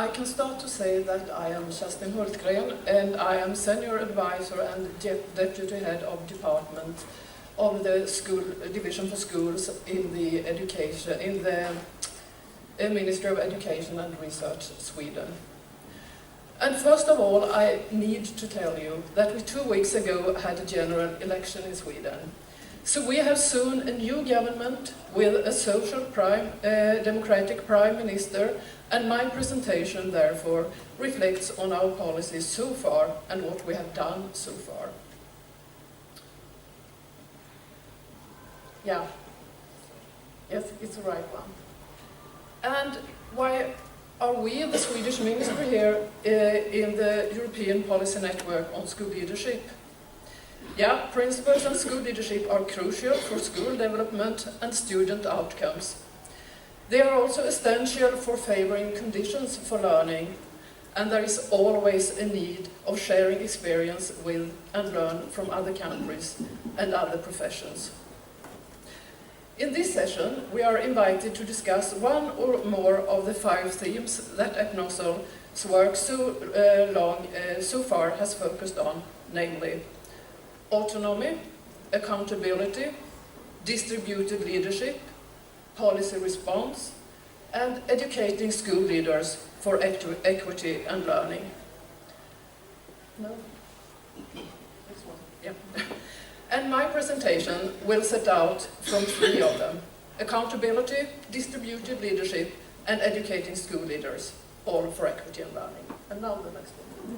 I can start to say that I am Kerstin Hultgren, and I am Senior Advisor and Deputy Head of Department of the Division for Schools in the Ministry of Education and Research, Sweden. And first of all, I need to tell you that we 2 weeks ago had a general election in Sweden. So we have soon a new government with a social democratic prime minister, and my presentation therefore reflects on our policies so far and what we have done so far. Yeah, yes, it's the right one. And why are we, the Swedish ministry here, in the European Policy Network on School Leadership? Yeah, principals and school leadership are crucial for school development and student outcomes. They are also essential for favoring conditions for learning, and there is always a need of sharing experience with and learn from other countries and other professions. In this session, we are invited to discuss one or more of the 5 themes that EPNoSL's work so far has focused on, namely autonomy, accountability, distributed leadership, policy response, and educating school leaders for equity and learning. No? This one. Yeah. And my presentation will set out from 3 of them: accountability, distributed leadership, and educating school leaders, all for equity and learning. And now the next one.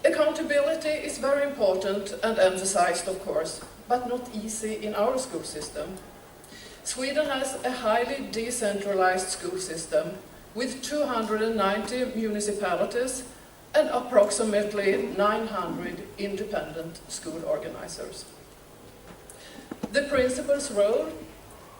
Accountability is very important and emphasized, of course, but not easy in our school system. Sweden has a highly decentralized school system with 290 municipalities and approximately 900 independent school organizers. The principal's role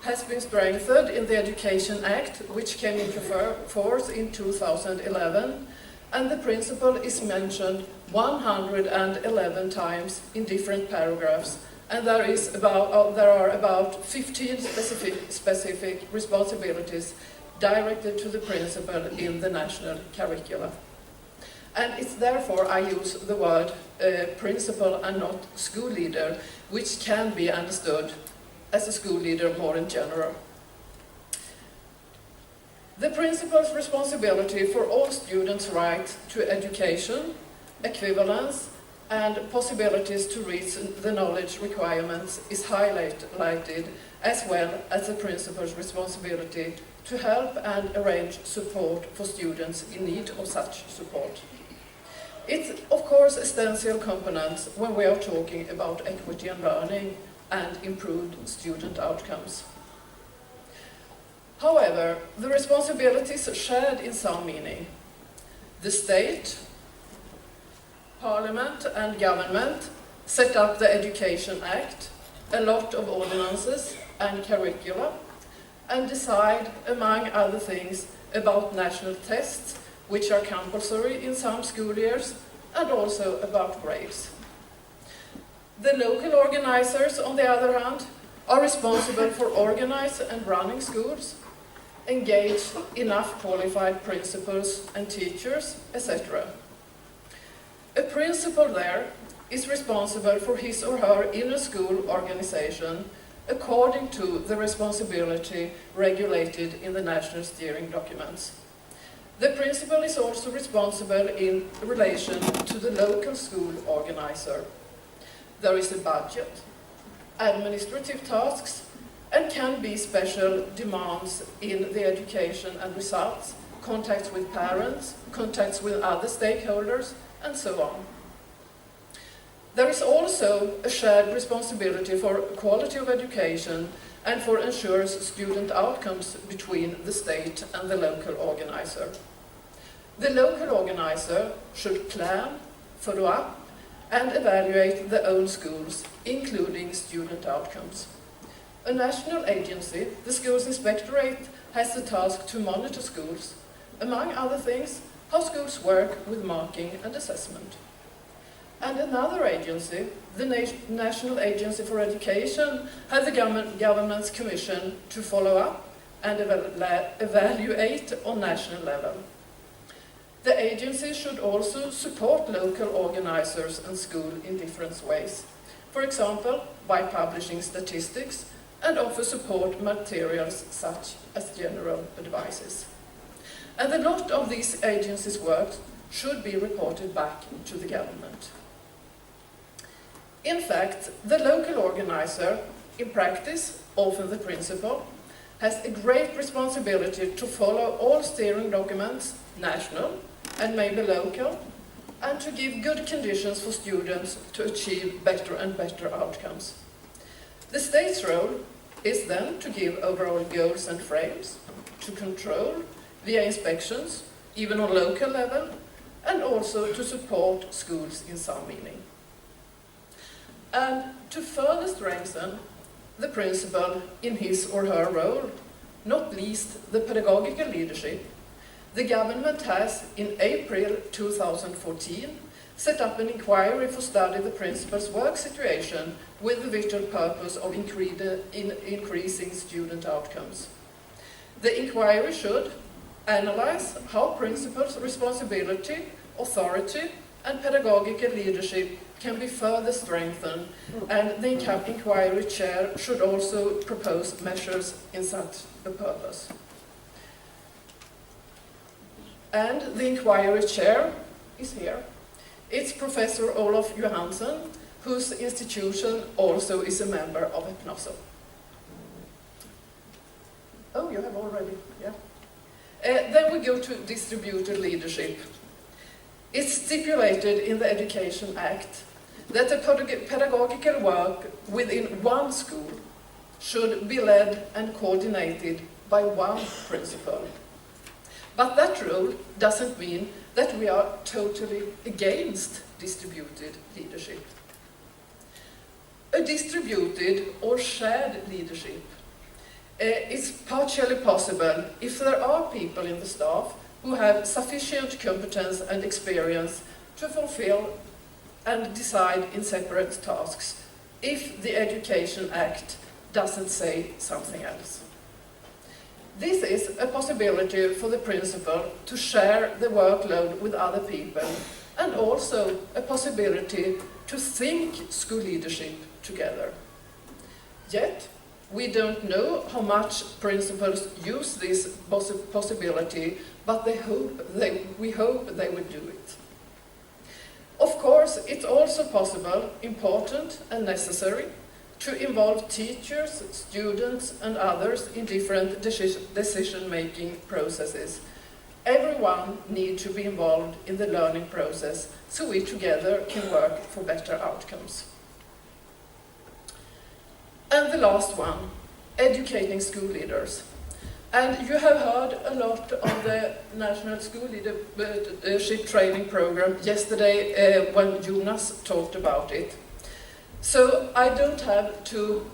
has been strengthened in the Education Act, which came into force in 2011, and the principal is mentioned 111 times in different paragraphs, and there are about 15 specific responsibilities directed to the principal in the national curricula. And it's therefore I use the word principal and not school leader, which can be understood as a school leader more in general. The principal's responsibility for all students' right to education, equivalence, and possibilities to reach the knowledge requirements is highlighted, as well as the principal's responsibility to help and arrange support for students in need of such support. It's, of course, essential components when we are talking about equity and learning and improved student outcomes. However, the responsibilities shared in some meaning. The state, parliament and government set up the Education Act, a lot of ordinances and curricula, and decide, among other things, about national tests, which are compulsory in some school years, and also about grades. The local organizers, on the other hand, are responsible for organizing and running schools, engage enough qualified principals and teachers, etc. A principal there is responsible for his or her inner school organization according to the responsibility regulated in the national steering documents. The principal is also responsible in relation to the local school organizer. There is a budget, administrative tasks, and can be special demands in the education and results, contacts with parents, contacts with other stakeholders, and so on. There is also a shared responsibility for quality of education and for ensuring student outcomes between the state and the local organizer. The local organizer should plan, follow up, and evaluate their own schools, including student outcomes. A national agency, the Schools Inspectorate, has the task to monitor schools, among other things, how schools work with marking and assessment. And another agency, the National Agency for Education, has the government's commission to follow up, and evaluate on national level. The agency should also support local organizers and schools in different ways. For example, by publishing statistics and offer support materials such as general advices. And a lot of these agencies' work should be reported back to the government. In fact, the local organizer, in practice, often the principal, has a great responsibility to follow all steering documents, national and maybe local, and to give good conditions for students to achieve better and better outcomes. The state's role is then to give overall goals and frames, to control via inspections, even on local level, and also to support schools in some meaning. And to further strengthen the principal in his or her role, not least the pedagogical leadership, the government has, in April 2014, set up an inquiry for study the principal's work situation with the vital purpose of increasing student outcomes. The inquiry should analyze how principals' responsibility, authority, and pedagogical leadership can be further strengthened, and the inquiry chair should also propose measures in such a purpose. And the inquiry chair is here. It's Professor Olof Johansson, whose institution also is a member of EPNoSL. Oh, you have already, yeah. Then we go to distributed leadership. It's stipulated in the Education Act that the pedagogical work within one school should be led and coordinated by one principal. But that rule doesn't mean that we are totally against distributed leadership. A distributed or shared leadership is partially possible if there are people in the staff who have sufficient competence and experience to fulfill and decide in separate tasks, if the Education Act doesn't say something else. This is a possibility for the principal to share the workload with other people, and also a possibility to think school leadership together. Yet, we don't know how much principals use this possibility, but we hope they will do it. Of course, it's also possible, important and necessary to involve teachers, students and others in different decision-making processes. Everyone needs to be involved in the learning process so we together can work for better outcomes. And the last one, educating school leaders. And you have heard a lot on the National School Leadership Training Program yesterday when Jonas talked about it. So I don't have to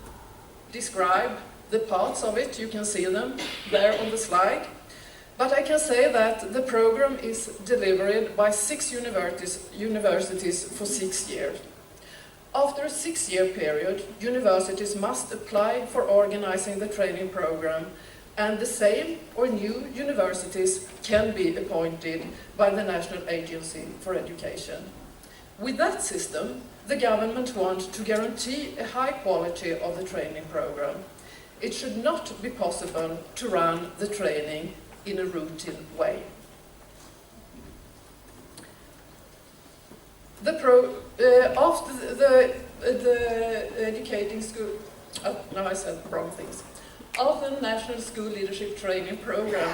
describe the parts of it, you can see them there on the slide. But I can say that the program is delivered by 6 universities for 6 years. After a 6-year period, universities must apply for organizing the training program, and the same or new universities can be appointed by the National Agency for Education. With that system, the government wants to guarantee a high quality of the training program. It should not be possible to run the training in a routine way. After the educating school, now I said wrong things. After the National School Leadership Training Program,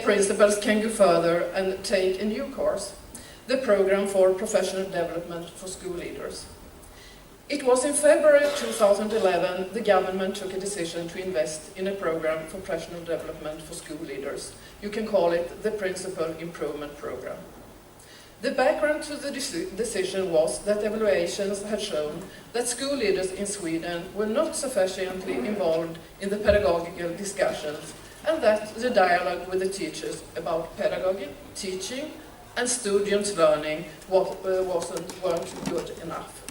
principals can go further and take a new course, the Program for Professional Development for School Leaders. It was in February 2011 the government took a decision to invest in a program for professional development for school leaders. You can call it the Principal Improvement Program. The background to the decision was that evaluations had shown that school leaders in Sweden were not sufficiently involved in the pedagogical discussions, and that the dialogue with the teachers about pedagogy, teaching and students' learning weren't good enough.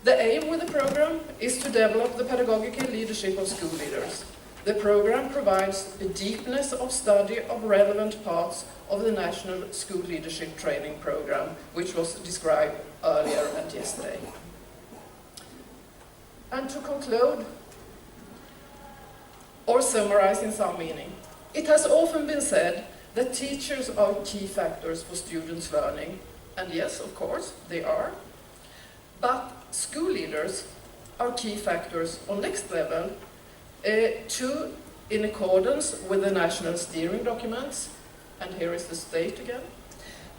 The aim with the program is to develop the pedagogical leadership of school leaders. The program provides a deepness of study of relevant parts of the National School Leadership Training Program, which was described earlier and yesterday. And to conclude, or summarize in some meaning, it has often been said that teachers are key factors for students' learning, and yes, of course, they are. But school leaders are key factors on next level, to, in accordance with the national steering documents, and here is the state again,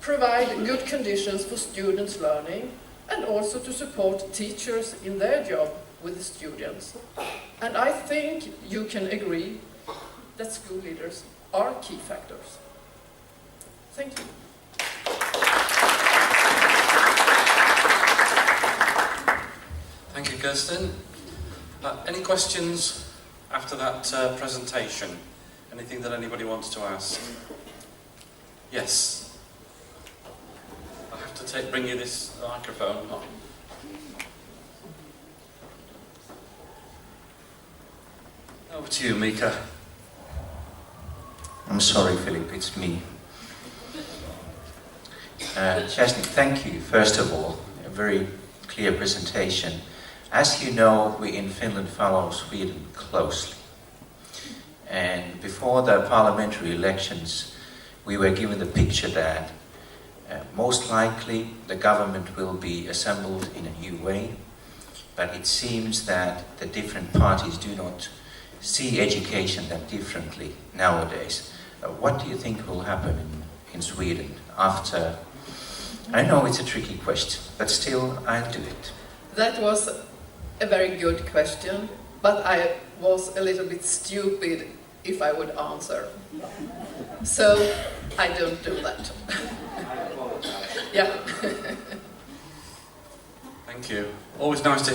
provide good conditions for students' learning, and also to support teachers in their job with the students. And I think you can agree that school leaders are key factors. Thank you. Thank you, Kerstin. Any questions after that presentation? Anything that anybody wants to ask? Yes. I have to bring you this microphone. Oh. Over to you, Mika. I'm sorry, Philip, it's me. Kerstin, thank you, first of all. A very clear presentation. As you know, we in Finland follow Sweden closely. And before the parliamentary elections, we were given the picture that most likely the government will be assembled in a new way, but it seems that the different parties do not see education that differently nowadays. What do you think will happen in Sweden after? I know it's a tricky question, but still I'll do it. That was a very good question, but I was a little bit stupid if I would answer. So I don't do that. Yeah. Thank you. Always nice to